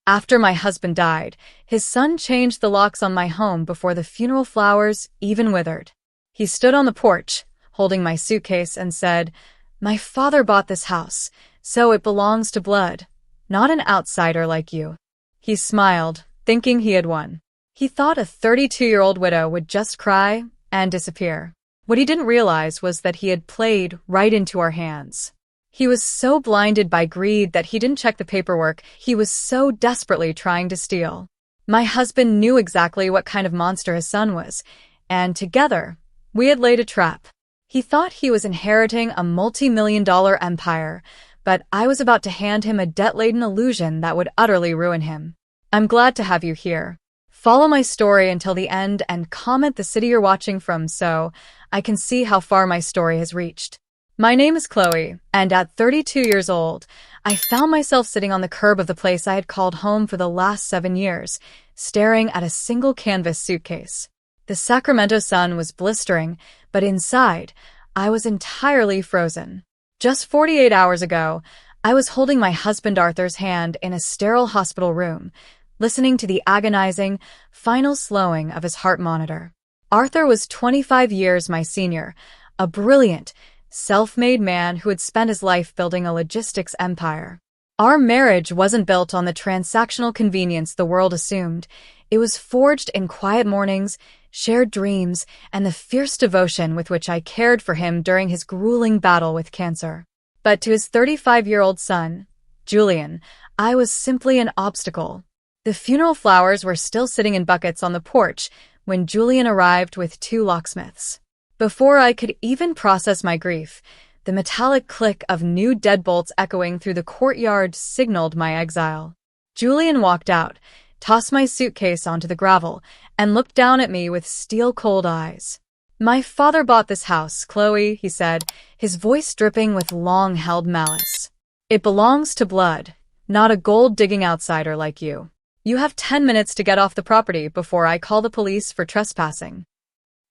After my husband died, his son changed the locks on my home before the funeral flowers even withered. He stood on the porch, holding my suitcase, and said, "My father bought this house, so it belongs to blood, not an outsider like you." He smiled, thinking he had won. He thought a 32-year-old widow would just cry and disappear. What he didn't realize was that he had played right into our hands. He was so blinded by greed that he didn't check the paperwork. He was so desperately trying to steal. My husband knew exactly what kind of monster his son was, and together, we had laid a trap. He thought he was inheriting a multi-million-dollar empire, but I was about to hand him a debt-laden illusion that would utterly ruin him. I'm glad to have you here. Follow my story until the end and comment the city you're watching from so I can see how far my story has reached. My name is Chloe, and at 32 years old, I found myself sitting on the curb of the place I had called home for the last 7 years, staring at a single canvas suitcase. The Sacramento sun was blistering, but inside, I was entirely frozen. Just 48 hours ago, I was holding my husband Arthur's hand in a sterile hospital room, listening to the agonizing, final slowing of his heart monitor. Arthur was 25 years my senior, a brilliant, self-made man who had spent his life building a logistics empire. Our marriage wasn't built on the transactional convenience the world assumed. It was forged in quiet mornings, shared dreams, and the fierce devotion with which I cared for him during his grueling battle with cancer. But to his 35-year-old son, Julian, I was simply an obstacle. The funeral flowers were still sitting in buckets on the porch when Julian arrived with 2 locksmiths. Before I could even process my grief, the metallic click of new deadbolts echoing through the courtyard signaled my exile. Julian walked out, tossed my suitcase onto the gravel, and looked down at me with steel-cold eyes. "My father bought this house, Chloe," he said, his voice dripping with long-held malice. "It belongs to blood, not a gold-digging outsider like you. You have 10 minutes to get off the property before I call the police for trespassing."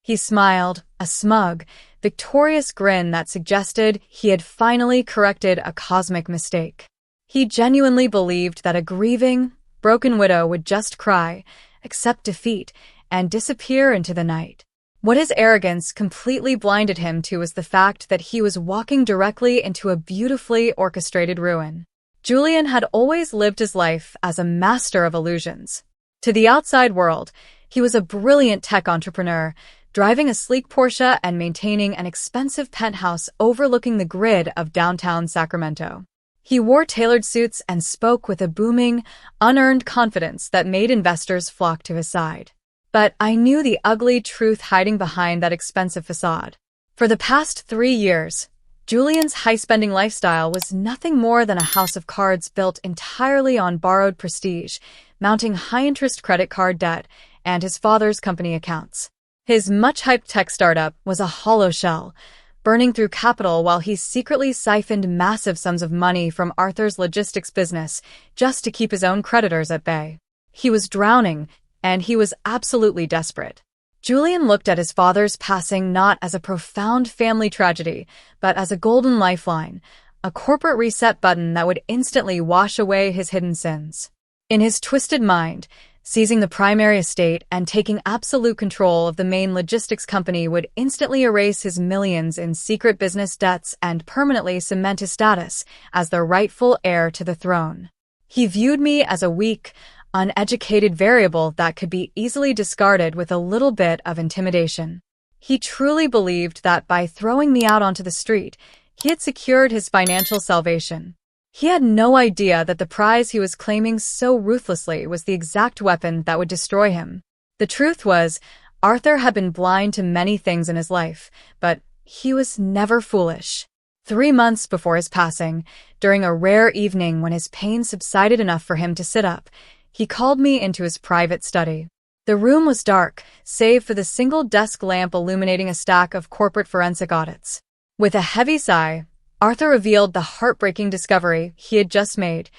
He smiled, a smug, victorious grin that suggested he had finally corrected a cosmic mistake. He genuinely believed that a grieving, broken widow would just cry, accept defeat, and disappear into the night. What his arrogance completely blinded him to was the fact that he was walking directly into a beautifully orchestrated ruin. Julian had always lived his life as a master of illusions. To the outside world, he was a brilliant tech entrepreneur, driving a sleek Porsche and maintaining an expensive penthouse overlooking the grid of downtown Sacramento. He wore tailored suits and spoke with a booming, unearned confidence that made investors flock to his side. But I knew the ugly truth hiding behind that expensive facade. For the past 3 years, Julian's high-spending lifestyle was nothing more than a house of cards built entirely on borrowed prestige, mounting high-interest credit card debt and his father's company accounts. His much-hyped tech startup was a hollow shell, burning through capital while he secretly siphoned massive sums of money from Arthur's logistics business just to keep his own creditors at bay. He was drowning, and he was absolutely desperate. Julian looked at his father's passing not as a profound family tragedy, but as a golden lifeline, a corporate reset button that would instantly wash away his hidden sins. In his twisted mind, seizing the primary estate and taking absolute control of the main logistics company would instantly erase his millions in secret business debts and permanently cement his status as the rightful heir to the throne. He viewed me as a weak, uneducated variable that could be easily discarded with a little bit of intimidation. He truly believed that by throwing me out onto the street, he had secured his financial salvation. He had no idea that the prize he was claiming so ruthlessly was the exact weapon that would destroy him. The truth was, Arthur had been blind to many things in his life, but he was never foolish. 3 months before his passing, during a rare evening when his pain subsided enough for him to sit up, he called me into his private study. The room was dark, save for the single desk lamp illuminating a stack of corporate forensic audits. With a heavy sigh, Arthur revealed the heartbreaking discovery he had just made.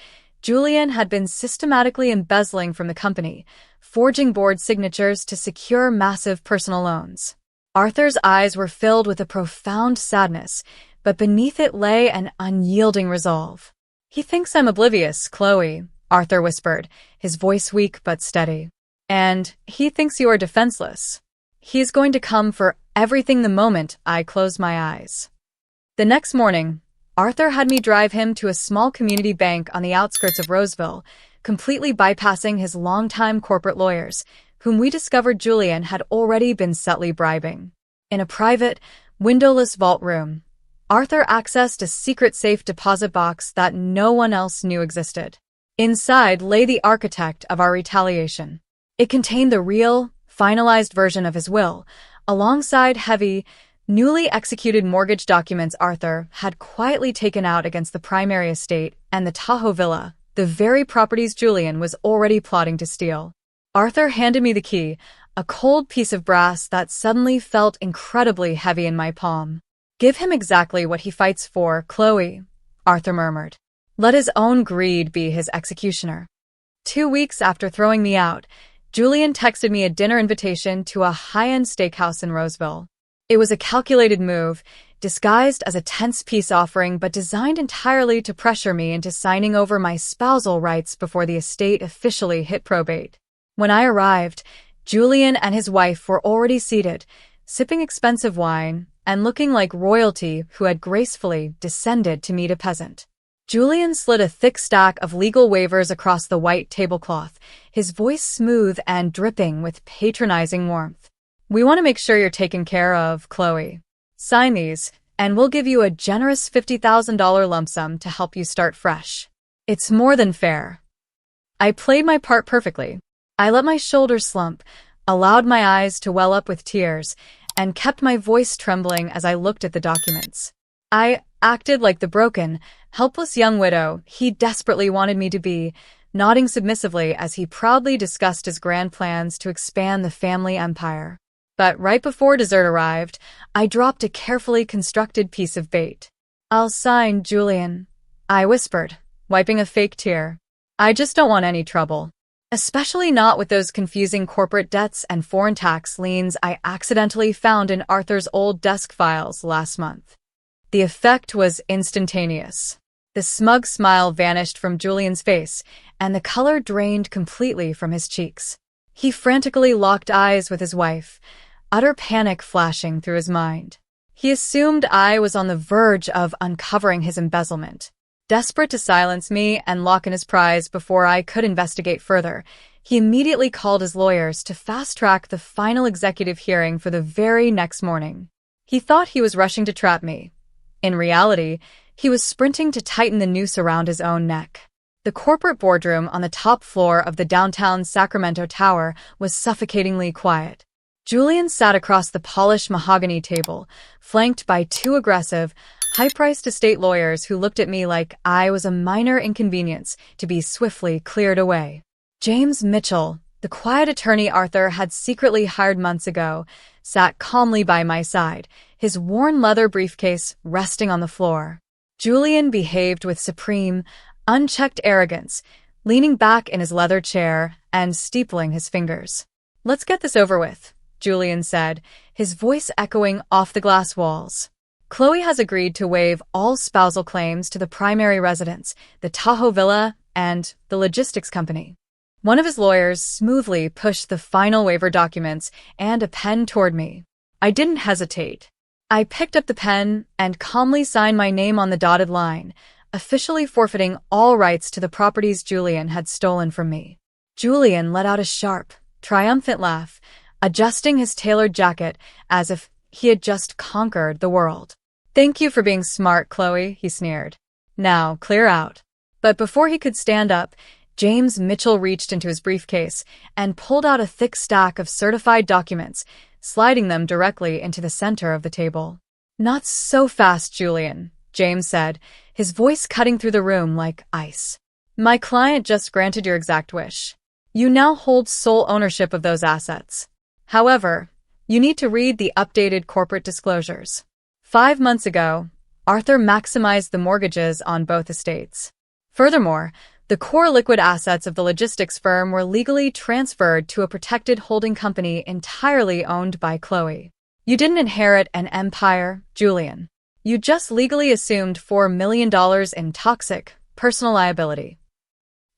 Julian had been systematically embezzling from the company, forging board signatures to secure massive personal loans. Arthur's eyes were filled with a profound sadness, but beneath it lay an unyielding resolve. "He thinks I'm oblivious, Chloe," Arthur whispered, his voice weak but steady. And he thinks you are defenseless. He's going to come for everything the moment I close my eyes. The next morning, Arthur had me drive him to a small community bank on the outskirts of Roseville, completely bypassing his longtime corporate lawyers, whom we discovered Julian had already been subtly bribing. In a private, windowless vault room, Arthur accessed a secret safe deposit box that no one else knew existed. Inside lay the architect of our retaliation. It contained the real, finalized version of his will, alongside heavy, newly executed mortgage documents Arthur had quietly taken out against the primary estate and the Tahoe Villa, the very properties Julian was already plotting to steal. Arthur handed me the key, a cold piece of brass that suddenly felt incredibly heavy in my palm. "Give him exactly what he fights for, Chloe," Arthur murmured. "Let his own greed be his executioner." 2 weeks after throwing me out, Julian texted me a dinner invitation to a high-end steakhouse in Roseville. It was a calculated move, disguised as a tense peace offering but designed entirely to pressure me into signing over my spousal rights before the estate officially hit probate. When I arrived, Julian and his wife were already seated, sipping expensive wine and looking like royalty who had gracefully descended to meet a peasant. Julian slid a thick stack of legal waivers across the white tablecloth, his voice smooth and dripping with patronizing warmth. "We want to make sure you're taken care of, Chloe. Sign these, and we'll give you a generous $50,000 lump sum to help you start fresh. It's more than fair." I played my part perfectly. I let my shoulders slump, allowed my eyes to well up with tears, and kept my voice trembling as I looked at the documents. I acted like the broken, helpless young widow he desperately wanted me to be, nodding submissively as he proudly discussed his grand plans to expand the family empire. But right before dessert arrived, I dropped a carefully constructed piece of bait. "I'll sign, Julian," I whispered, wiping a fake tear. "I just don't want any trouble. Especially not with those confusing corporate debts and foreign tax liens I accidentally found in Arthur's old desk files last month." The effect was instantaneous. The smug smile vanished from Julian's face, and the color drained completely from his cheeks. He frantically locked eyes with his wife, utter panic flashing through his mind. He assumed I was on the verge of uncovering his embezzlement. Desperate to silence me and lock in his prize before I could investigate further, he immediately called his lawyers to fast-track the final executive hearing for the very next morning. He thought he was rushing to trap me. In reality, he was sprinting to tighten the noose around his own neck. The corporate boardroom on the top floor of the downtown Sacramento Tower was suffocatingly quiet. Julian sat across the polished mahogany table, flanked by 2 aggressive, high-priced estate lawyers who looked at me like I was a minor inconvenience to be swiftly cleared away. James Mitchell, the quiet attorney Arthur had secretly hired months ago, sat calmly by my side, his worn leather briefcase resting on the floor. Julian behaved with supreme, unchecked arrogance, leaning back in his leather chair and steepling his fingers. "Let's get this over with," Julian said, his voice echoing off the glass walls. "Chloe has agreed to waive all spousal claims to the primary residence, the Tahoe Villa, and the logistics company." One of his lawyers smoothly pushed the final waiver documents and a pen toward me. I didn't hesitate. I picked up the pen and calmly signed my name on the dotted line, officially forfeiting all rights to the properties Julian had stolen from me. Julian let out a sharp, triumphant laugh, adjusting his tailored jacket as if he had just conquered the world. "Thank you for being smart, Chloe," he sneered. "Now, clear out." But before he could stand up, James Mitchell reached into his briefcase and pulled out a thick stack of certified documents, sliding them directly into the center of the table. "Not so fast, Julian," James said, his voice cutting through the room like ice. "My client just granted your exact wish. You now hold sole ownership of those assets. However, you need to read the updated corporate disclosures. 5 months ago, Arthur maximized the mortgages on both estates. Furthermore, the core liquid assets of the logistics firm were legally transferred to a protected holding company entirely owned by Chloe. You didn't inherit an empire, Julian. You just legally assumed $4 million in toxic, personal liability."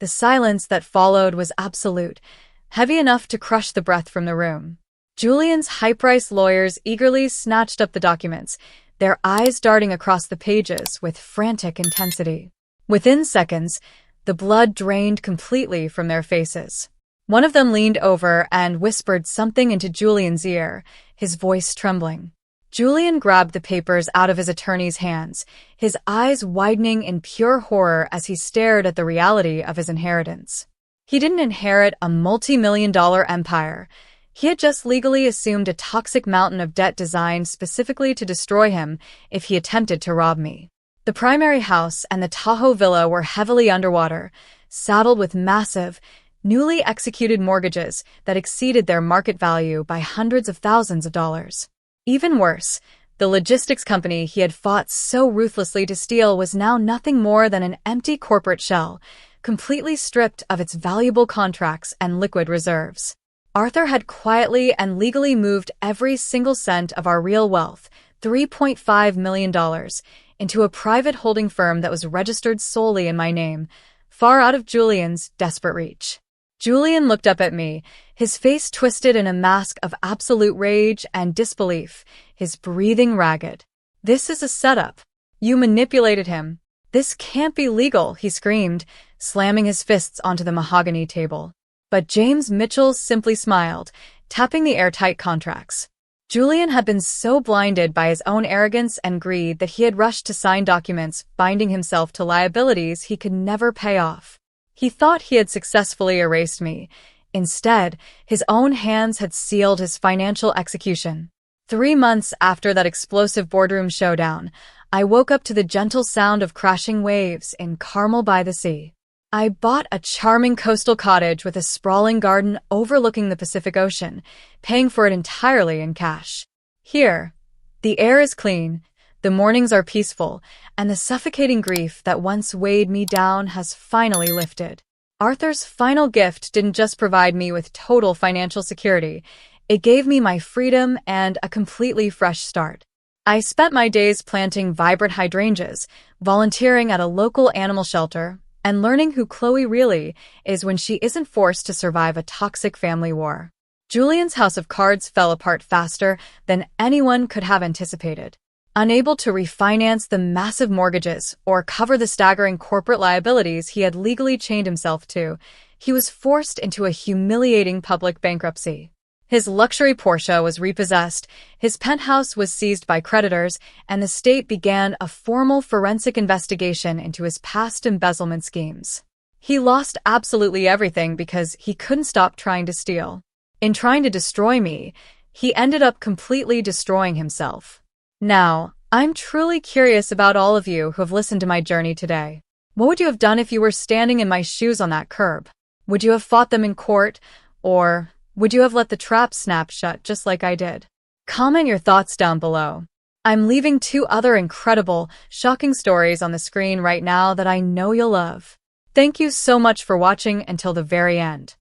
The silence that followed was absolute, heavy enough to crush the breath from the room. Julian's high-priced lawyers eagerly snatched up the documents, their eyes darting across the pages with frantic intensity. Within seconds, the blood drained completely from their faces. One of them leaned over and whispered something into Julian's ear, his voice trembling. Julian grabbed the papers out of his attorney's hands, his eyes widening in pure horror as he stared at the reality of his inheritance. He didn't inherit a multi-million-dollar empire. He had just legally assumed a toxic mountain of debt designed specifically to destroy him if he attempted to rob me. The primary house and the Tahoe villa were heavily underwater, saddled with massive, newly executed mortgages that exceeded their market value by hundreds of thousands of dollars. Even worse, the logistics company he had fought so ruthlessly to steal was now nothing more than an empty corporate shell, completely stripped of its valuable contracts and liquid reserves. Arthur had quietly and legally moved every single cent of our real wealth, $3.5 million, into a private holding firm that was registered solely in my name, far out of Julian's desperate reach. Julian looked up at me, his face twisted in a mask of absolute rage and disbelief, his breathing ragged. "This is a setup. You manipulated him. This can't be legal," he screamed, slamming his fists onto the mahogany table. But James Mitchell simply smiled, tapping the airtight contracts. Julian had been so blinded by his own arrogance and greed that he had rushed to sign documents binding himself to liabilities he could never pay off. He thought he had successfully erased me. Instead, his own hands had sealed his financial execution. 3 months after that explosive boardroom showdown, I woke up to the gentle sound of crashing waves in Carmel by the Sea. I bought a charming coastal cottage with a sprawling garden overlooking the Pacific Ocean, paying for it entirely in cash. Here, the air is clean, the mornings are peaceful, and the suffocating grief that once weighed me down has finally lifted. Arthur's final gift didn't just provide me with total financial security, it gave me my freedom and a completely fresh start. I spent my days planting vibrant hydrangeas, volunteering at a local animal shelter, and learning who Chloe really is when she isn't forced to survive a toxic family war. Julian's house of cards fell apart faster than anyone could have anticipated. Unable to refinance the massive mortgages or cover the staggering corporate liabilities he had legally chained himself to, he was forced into a humiliating public bankruptcy. His luxury Porsche was repossessed, his penthouse was seized by creditors, and the state began a formal forensic investigation into his past embezzlement schemes. He lost absolutely everything because he couldn't stop trying to steal. In trying to destroy me, he ended up completely destroying himself. Now, I'm truly curious about all of you who have listened to my journey today. What would you have done if you were standing in my shoes on that curb? Would you have fought them in court, or would you have let the trap snap shut just like I did? Comment your thoughts down below. I'm leaving 2 other incredible, shocking stories on the screen right now that I know you'll love. Thank you so much for watching until the very end.